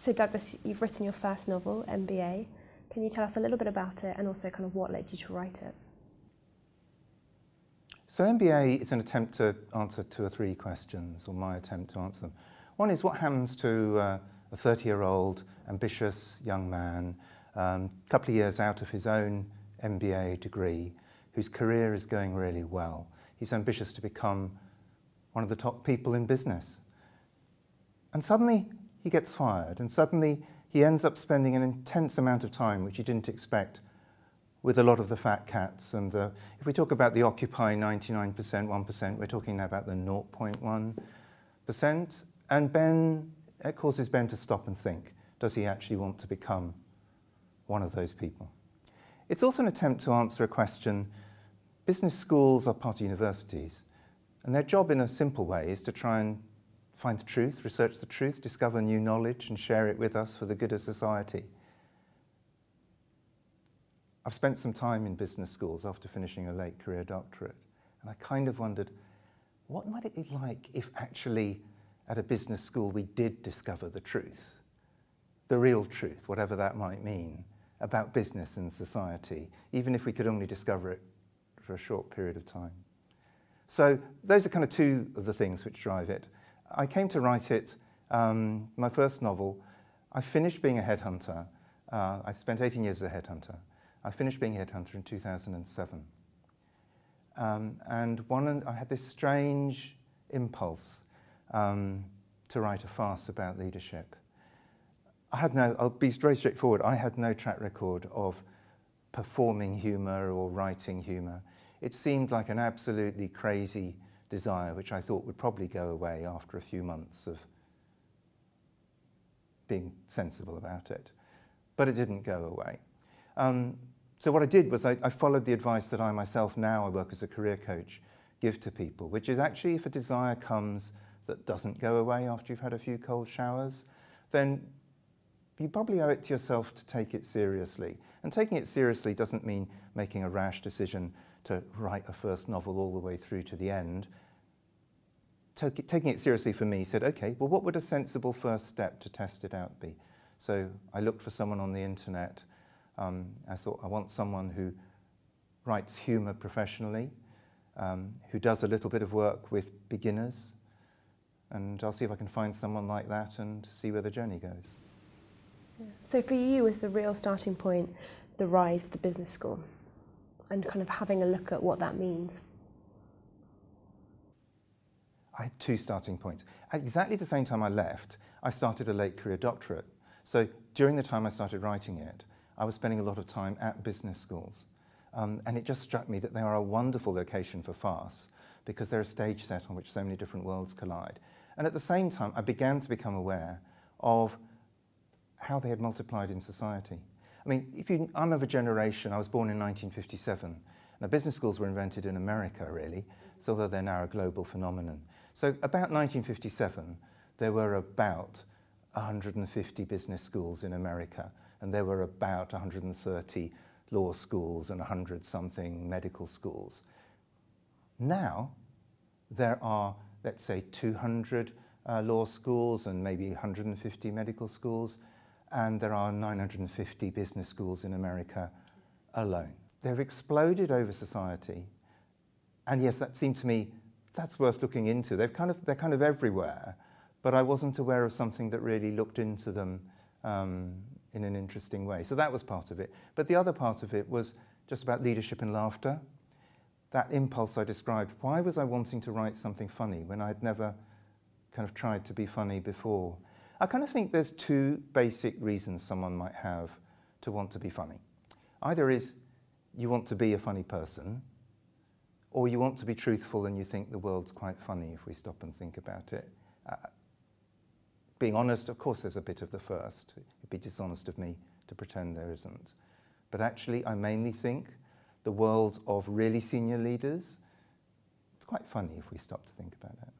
So Douglas, you've written your first novel, MBA. Can you tell us a little bit about it and also kind of what led you to write it? So MBA is an attempt to answer 2 or 3 questions, or my attempt to answer them. One is, what happens to a 30-year-old ambitious young man, a couple of years out of his own MBA degree, whose career is going really well. He's ambitious to become one of the top people in business. And suddenly he gets fired, and suddenly he ends up spending an intense amount of time, which he didn't expect, with a lot of the fat cats. And if we talk about the Occupy 99%, 1%, we're talking now about the 0.1%. And it causes Ben to stop and think, does he actually want to become one of those people? It's also an attempt to answer a question. Business schools are part of universities, and their job in a simple way is to try and find the truth, research the truth, discover new knowledge and share it with us for the good of society. I've spent some time in business schools after finishing a late career doctorate, and I kind of wondered, what might it be like if actually at a business school we did discover the truth, the real truth, whatever that might mean, about business and society, even if we could only discover it for a short period of time. So those are kind of 2 of the things which drive it. I came to write it, my first novel. I finished being a headhunter. I spent 18 years as a headhunter. I finished being a headhunter in 2007. And I had this strange impulse to write a farce about leadership. I'll be very straightforward, I had no track record of performing humour or writing humour. It seemed like an absolutely crazy desire, which I thought would probably go away after a few months of being sensible about it. But it didn't go away. So what I did was I followed the advice that I myself, now I work as a career coach, give to people, which is actually, if a desire comes that doesn't go away after you've had a few cold showers, then you probably owe it to yourself to take it seriously. And taking it seriously doesn't mean making a rash decision to write a first novel all the way through to the end. Taking it seriously for me said, okay, well, what would a sensible first step to test it out be? So I looked for someone on the internet. I thought, I want someone who writes humour professionally, who does a little bit of work with beginners, and I'll see if I can find someone like that and see where the journey goes. Yeah. So for you, was the real starting point the rise of the business school and kind of having a look at what that means? I had 2 starting points. At exactly the same time I left, I started a late career doctorate. So during the time I started writing it, I was spending a lot of time at business schools. And it just struck me that they are a wonderful location for farce because they're a stage set on which so many different worlds collide. And at the same time, I began to become aware of how they had multiplied in society. I mean, I'm of a generation, I was born in 1957. Now, business schools were invented in America, really, so although they're now a global phenomenon. So about 1957, there were about 150 business schools in America, and there were about 130 law schools and 100-something medical schools. Now, there are, let's say, 200 law schools and maybe 150 medical schools, and there are 950 business schools in America alone. They've exploded over society, and yes, that seemed to me, that's worth looking into. They're kind of everywhere, but I wasn't aware of something that really looked into them in an interesting way. So that was part of it. But the other part of it was just about leadership and laughter. That impulse I described. Why was I wanting to write something funny when I'd never kind of tried to be funny before? I kind of think there's 2 basic reasons someone might have to want to be funny. Either is you want to be a funny person, or you want to be truthful and you think the world's quite funny if we stop and think about it. Being honest, of course, there's a bit of the first. It'd be dishonest of me to pretend there isn't. But actually, I mainly think the world of really senior leaders, it's quite funny if we stop to think about it.